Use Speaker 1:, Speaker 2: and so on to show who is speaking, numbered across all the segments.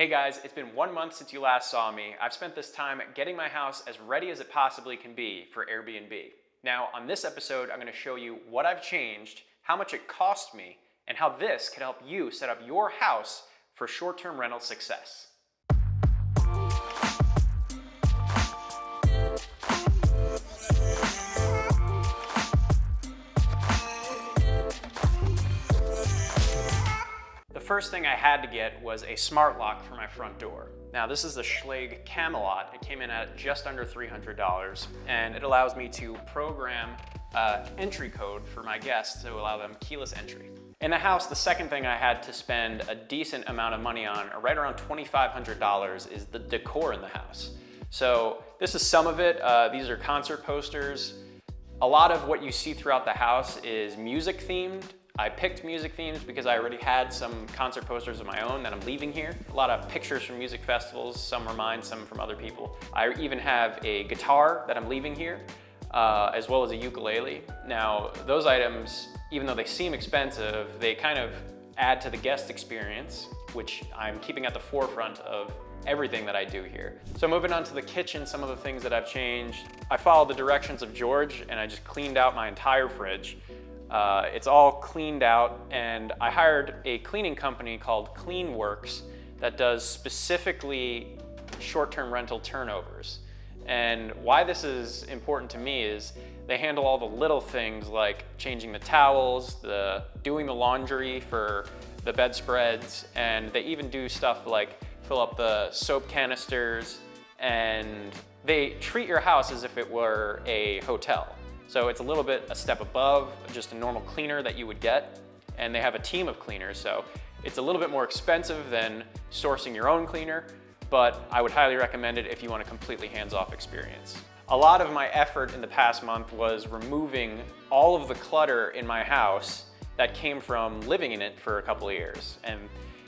Speaker 1: Hey guys, it's been 1 month since you last saw me. I've spent this time getting my house as ready as it possibly can be for Airbnb. Now, on this episode, I'm going to show you what I've changed, how much it cost me, and how this can help you set up your house for short-term rental success. The first thing I had to get was a smart lock for my front door. Now this is the Schlage Camelot. It came in at just under $300 and it allows me to program entry code for my guests to allow them keyless entry. In the house, the second thing I had to spend a decent amount of money on, right around $2,500, is the decor in the house. So this is some of it. These are concert posters. A lot of what you see throughout the house is music themed. I picked music themes because I already had some concert posters of my own that I'm leaving here. A lot of pictures from music festivals, some are mine, some from other people. I even have a guitar that I'm leaving here, as well as a ukulele. Now, those items, even though they seem expensive, they kind of add to the guest experience, which I'm keeping at the forefront of everything that I do here. So moving on to the kitchen, some of the things that I've changed. I followed the directions of George and I just cleaned out my entire fridge. It's all cleaned out, and I hired a cleaning company called CleanWorks that does specifically short-term rental turnovers. And why this is important to me is they handle all the little things like changing the towels, doing the laundry for the bedspreads, and they even do stuff like fill up the soap canisters, and they treat your house as if it were a hotel. So it's a little bit a step above just a normal cleaner that you would get. And they have a team of cleaners, so it's a little bit more expensive than sourcing your own cleaner, but I would highly recommend it if you want a completely hands-off experience. A lot of my effort in the past month was removing all of the clutter in my house that came from living in it for a couple of years. And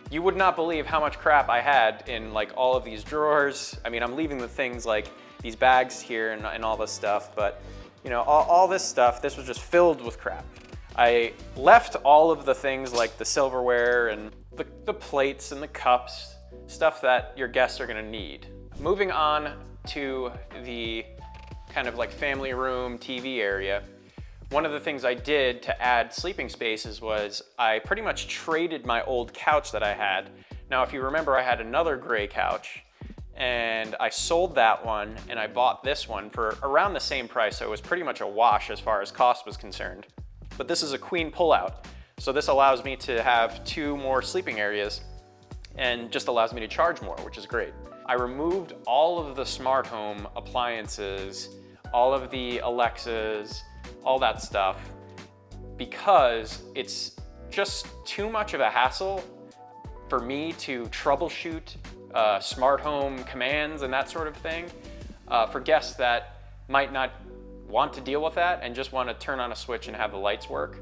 Speaker 1: you would not believe how much crap I had in like all of these drawers. I mean, I'm leaving the things like these bags here and all this stuff, but you know, all this stuff, this was just filled with crap. I left all of the things like the silverware and the plates and the cups, stuff that your guests are gonna need. Moving on to the kind of like family room, TV area, one of the things I did to add sleeping spaces was I pretty much traded my old couch that I had. Now, if you remember, I had another gray couch, and I sold that one and I bought this one for around the same price, so it was pretty much a wash as far as cost was concerned. But this is a queen pullout, so this allows me to have 2 more sleeping areas and just allows me to charge more, which is great. I removed all of the smart home appliances, all of the Alexas, all that stuff, because it's just too much of a hassle for me to troubleshoot smart home commands and that sort of thing for guests that might not want to deal with that and just want to turn on a switch and have the lights work.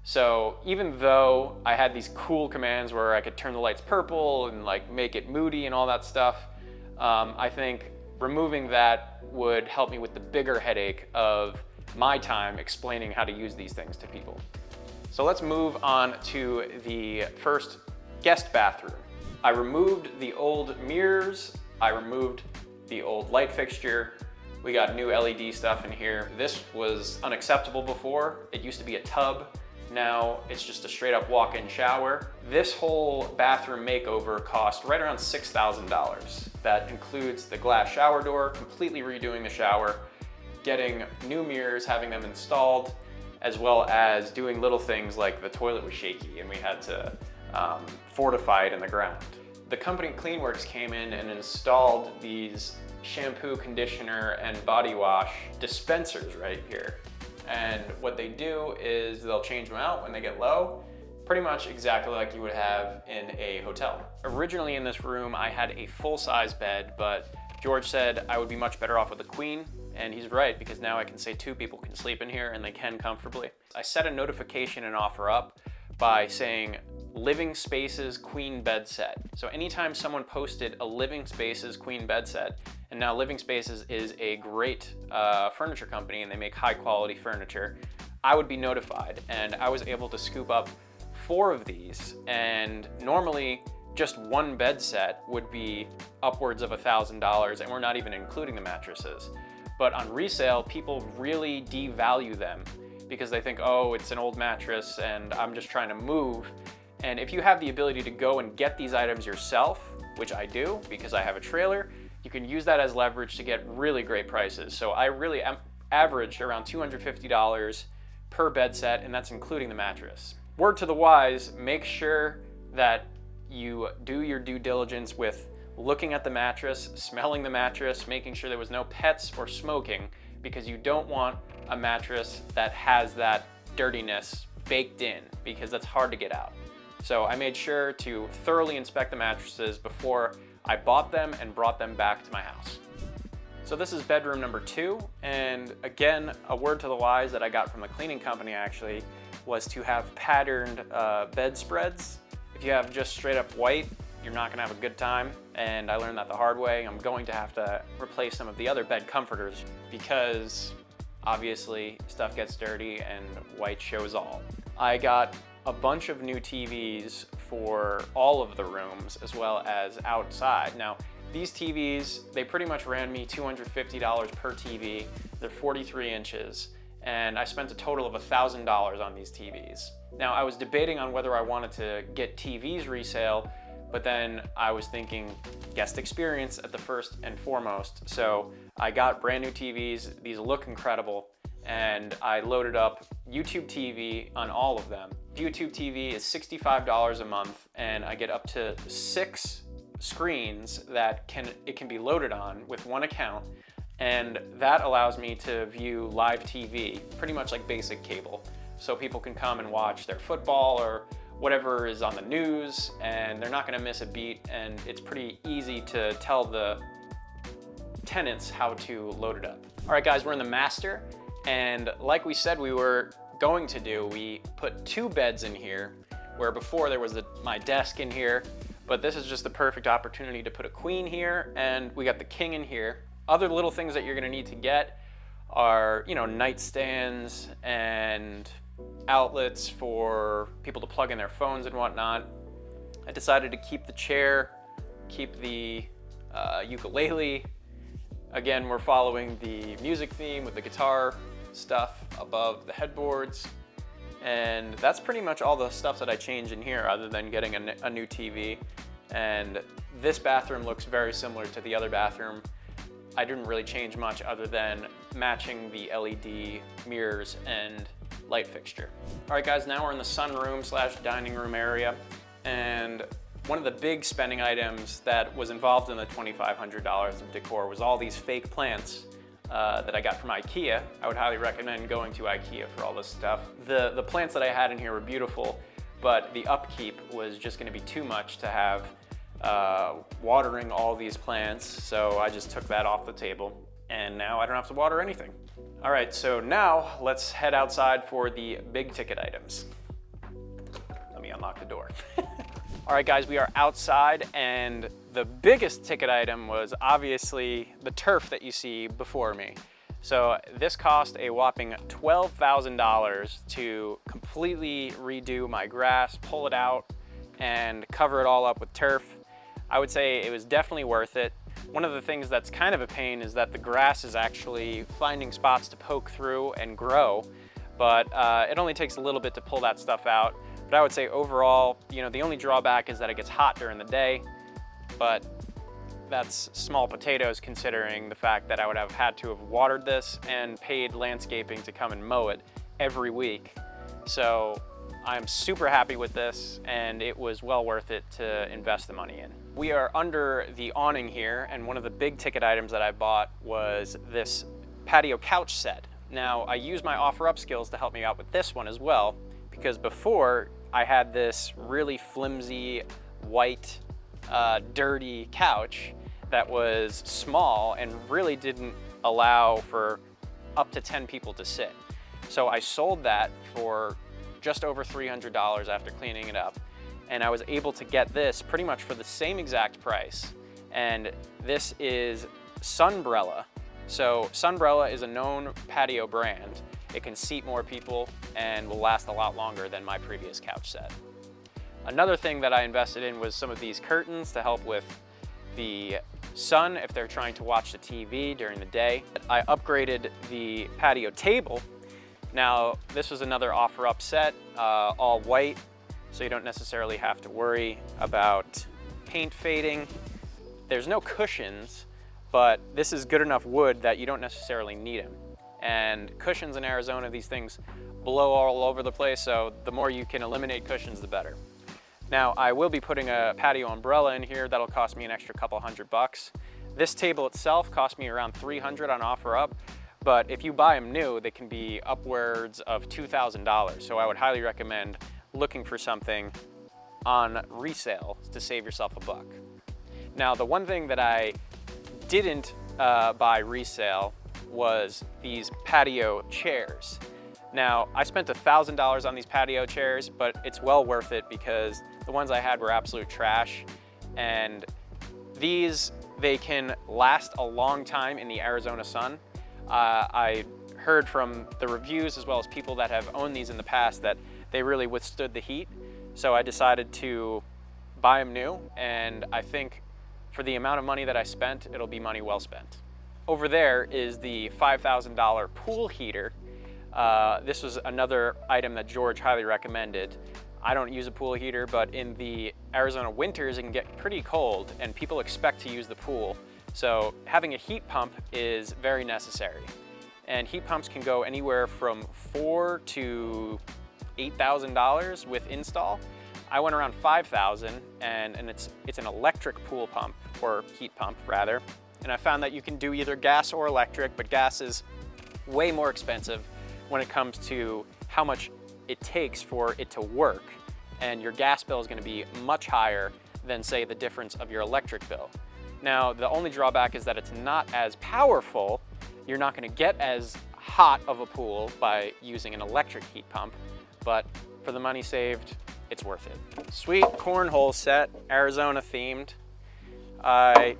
Speaker 1: So even though I had these cool commands where I could turn the lights purple and like make it moody and all that stuff, I think removing that would help me with the bigger headache of my time explaining how to use these things to people. So let's move on to the first guest bathroom. I removed the old mirrors, I removed the old light fixture, we got new LED stuff in here. This was unacceptable before. It used to be a tub, now it's just a straight up walk-in shower. This whole bathroom makeover cost right around $6,000. That includes the glass shower door, completely redoing the shower, getting new mirrors, having them installed, as well as doing little things like the toilet was shaky and we had to fortify it in the ground. The company CleanWorks came in and installed these shampoo, conditioner, and body wash dispensers right here. And what they do is they'll change them out when they get low, pretty much exactly like you would have in a hotel. Originally in this room, I had a full-size bed, but George said I would be much better off with a queen, and he's right, because now I can say 2 people can sleep in here and they can comfortably. I set a notification and offer up by saying Living Spaces Queen Bed Set. So anytime someone posted a Living Spaces Queen Bed Set, and now Living Spaces is a great furniture company and they make high quality furniture, I would be notified, and I was able to scoop up 4 of these, and normally just one bed set would be upwards of $1,000, and we're not even including the mattresses. But on resale, people really devalue them because they think, oh, it's an old mattress and I'm just trying to move. And if you have the ability to go and get these items yourself, which I do because I have a trailer, you can use that as leverage to get really great prices. So I really averaged around $250 per bed set, and that's including the mattress. Word to the wise, make sure that you do your due diligence with looking at the mattress, smelling the mattress, making sure there was no pets or smoking, because you don't want a mattress that has that dirtiness baked in, because that's hard to get out. So I made sure to thoroughly inspect the mattresses before I bought them and brought them back to my house. So this is bedroom number 2, and again, a word to the wise that I got from the cleaning company actually was to have patterned bedspreads. If you have just straight up white, you're not gonna have a good time, and I learned that the hard way. I'm going to have to replace some of the other bed comforters because obviously stuff gets dirty and white shows all. I got a bunch of new TVs for all of the rooms as well as outside. Now, these TVs, they pretty much ran me $250 per TV. They're 43 inches, and I spent a total of $1,000 on these TVs. Now, I was debating on whether I wanted to get TVs resale, but then I was thinking guest experience at the first and foremost. So I got brand new TVs. These look incredible, and I loaded up YouTube TV on all of them. YouTube TV is $65 a month, and I get up to 6 screens that it can be loaded on with one account, and that allows me to view live TV, pretty much like basic cable. So people can come and watch their football or whatever is on the news, and they're not gonna miss a beat, and it's pretty easy to tell the tenants how to load it up. All right, guys, we're in the master, and like we said we were going to do, we put 2 beds in here, where before there was my desk in here, but this is just the perfect opportunity to put a queen here, and we got the king in here. Other little things that you're gonna need to get are, you know, nightstands and outlets for people to plug in their phones and whatnot. I decided to keep the chair, keep the ukulele. Again, we're following the music theme with the guitar stuff above the headboards. And that's pretty much all the stuff that I changed in here other than getting a new TV. And this bathroom looks very similar to the other bathroom. I didn't really change much other than matching the LED mirrors and light fixture. All right, guys, now we're in the sunroom / dining room area. And one of the big spending items that was involved in the $2,500 of decor was all these fake plants that I got from IKEA. I would highly recommend going to IKEA for all this stuff. The plants that I had in here were beautiful, but the upkeep was just gonna be too much to have watering all these plants, so I just took that off the table, and now I don't have to water anything. All right, so now let's head outside for the big ticket items. Let me unlock the door. All right, guys, we are outside, and the biggest ticket item was obviously the turf that you see before me. So this cost a whopping $12,000 to completely redo my grass, pull it out, and cover it all up with turf. I would say it was definitely worth it. One of the things that's kind of a pain is that the grass is actually finding spots to poke through and grow, but it only takes a little bit to pull that stuff out. But I would say overall, you know, the only drawback is that it gets hot during the day, but that's small potatoes considering the fact that I would have had to have watered this and paid landscaping to come and mow it every week. So I'm super happy with this, and it was well worth it to invest the money in. We are under the awning here, and one of the big ticket items that I bought was this patio couch set. Now, I used my OfferUp skills to help me out with this one as well, because before I had this really flimsy, white, dirty couch that was small and really didn't allow for up to 10 people to sit. So I sold that for just over $300 after cleaning it up. And I was able to get this pretty much for the same exact price. And this is Sunbrella. So Sunbrella is a known patio brand. It can seat more people and will last a lot longer than my previous couch set. Another thing that I invested in was some of these curtains to help with the sun if they're trying to watch the TV during the day. I upgraded the patio table. Now, this was another OfferUp set, all white, so you don't necessarily have to worry about paint fading. There's no cushions, but this is good enough wood that you don't necessarily need them. And cushions in Arizona, these things blow all over the place, so the more you can eliminate cushions, the better. Now, I will be putting a patio umbrella in here. That'll cost me an extra couple $100. This table itself cost me around $300 on OfferUp, but if you buy them new, they can be upwards of $2,000. So I would highly recommend looking for something on resale to save yourself $1. Now, the one thing that I didn't buy resale was these patio chairs. Now, I spent $1,000 on these patio chairs, but it's well worth it because the ones I had were absolute trash. And these, they can last a long time in the Arizona sun. I heard from the reviews as well as people that have owned these in the past that they really withstood the heat. So I decided to buy them new, and I think for the amount of money that I spent, it'll be money well spent. Over there is the $5,000 pool heater. This was another item that George highly recommended. I don't use a pool heater, but in the Arizona winters, it can get pretty cold and people expect to use the pool. So having a heat pump is very necessary. And heat pumps can go anywhere from $4,000 to $8,000 with install. I went around $5,000 and it's an electric pool pump, or heat pump rather. And I found that you can do either gas or electric, but gas is way more expensive when it comes to how much it takes for it to work. And your gas bill is going to be much higher than, say, the difference of your electric bill. Now, the only drawback is that it's not as powerful. You're not going to get as hot of a pool by using an electric heat pump, but for the money saved, it's worth it. Sweet cornhole set, Arizona themed. I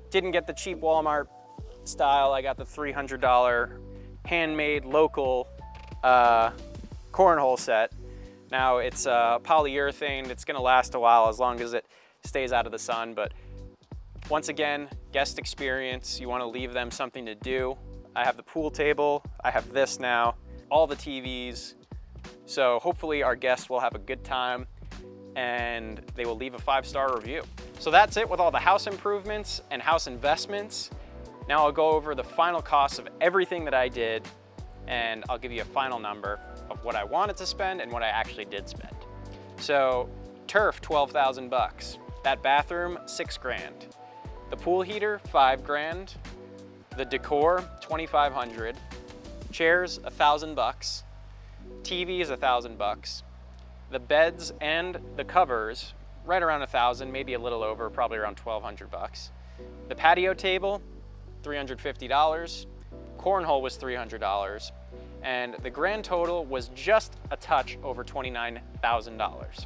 Speaker 1: didn't get the cheap Walmart style. I got the $300 handmade local cornhole set. Now it's polyurethane. It's gonna last a while as long as it stays out of the sun, but once again, guest experience. You wanna leave them something to do. I have the pool table, I have this now, all the TVs. So hopefully our guests will have a good time and they will leave a 5-star review. So that's it with all the house improvements and house investments. Now I'll go over the final costs of everything that I did, and I'll give you a final number of what I wanted to spend and what I actually did spend. So turf, 12,000 bucks. That bathroom, 6 grand. The pool heater, 5 grand. The decor, 2,500. Chairs, 1,000 bucks. TV is 1,000 bucks. The beds and the covers, right around 1,000, maybe a little over, probably around 1,200 bucks. The patio table, $350. Cornhole was $300. And the grand total was just a touch over $29,000.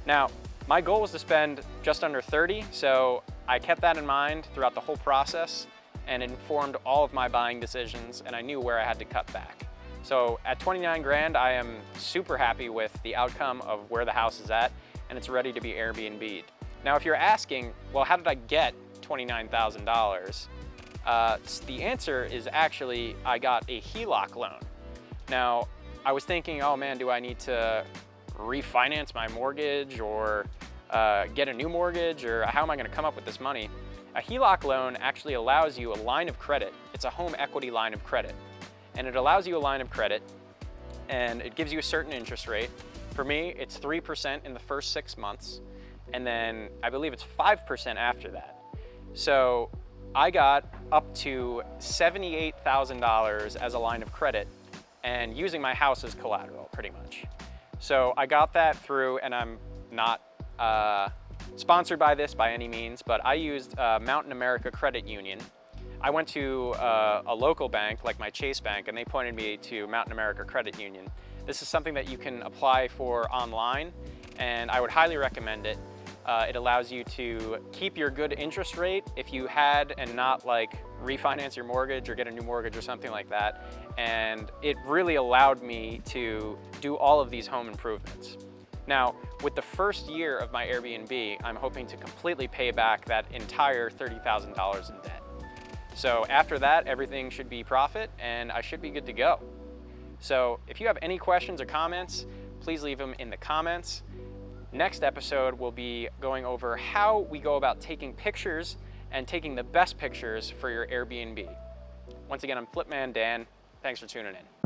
Speaker 1: Now, my goal was to spend just under 30, so I kept that in mind throughout the whole process and informed all of my buying decisions, and I knew where I had to cut back. So at 29 grand, I am super happy with the outcome of where the house is at, and it's ready to be Airbnb'd. Now, if you're asking, well, how did I get $29,000? The answer is actually, I got a HELOC loan. Now, I was thinking, oh man, do I need to refinance my mortgage or get a new mortgage, or how am I gonna come up with this money? A HELOC loan actually allows you a line of credit. It's a home equity line of credit. And it allows you a line of credit, and it gives you a certain interest rate. For me, it's 3% in the first 6 months, and then I believe it's 5% after that. So I got up to $78,000 as a line of credit, and using my house as collateral, pretty much. So I got that through, and I'm not sponsored by this by any means, but I used Mountain America Credit Union. I went to a local bank, like my Chase Bank, and they pointed me to Mountain America Credit Union. This is something that you can apply for online, and I would highly recommend it. It allows you to keep your good interest rate if you had, and not like refinance your mortgage or get a new mortgage or something like that. And it really allowed me to do all of these home improvements. Now, with the first year of my Airbnb, I'm hoping to completely pay back that entire $30,000 in debt. So after that, everything should be profit and I should be good to go. So if you have any questions or comments, please leave them in the comments. Next episode, we'll be going over how we go about taking pictures and taking the best pictures for your Airbnb. Once again, I'm Flipman Dan. Thanks for tuning in.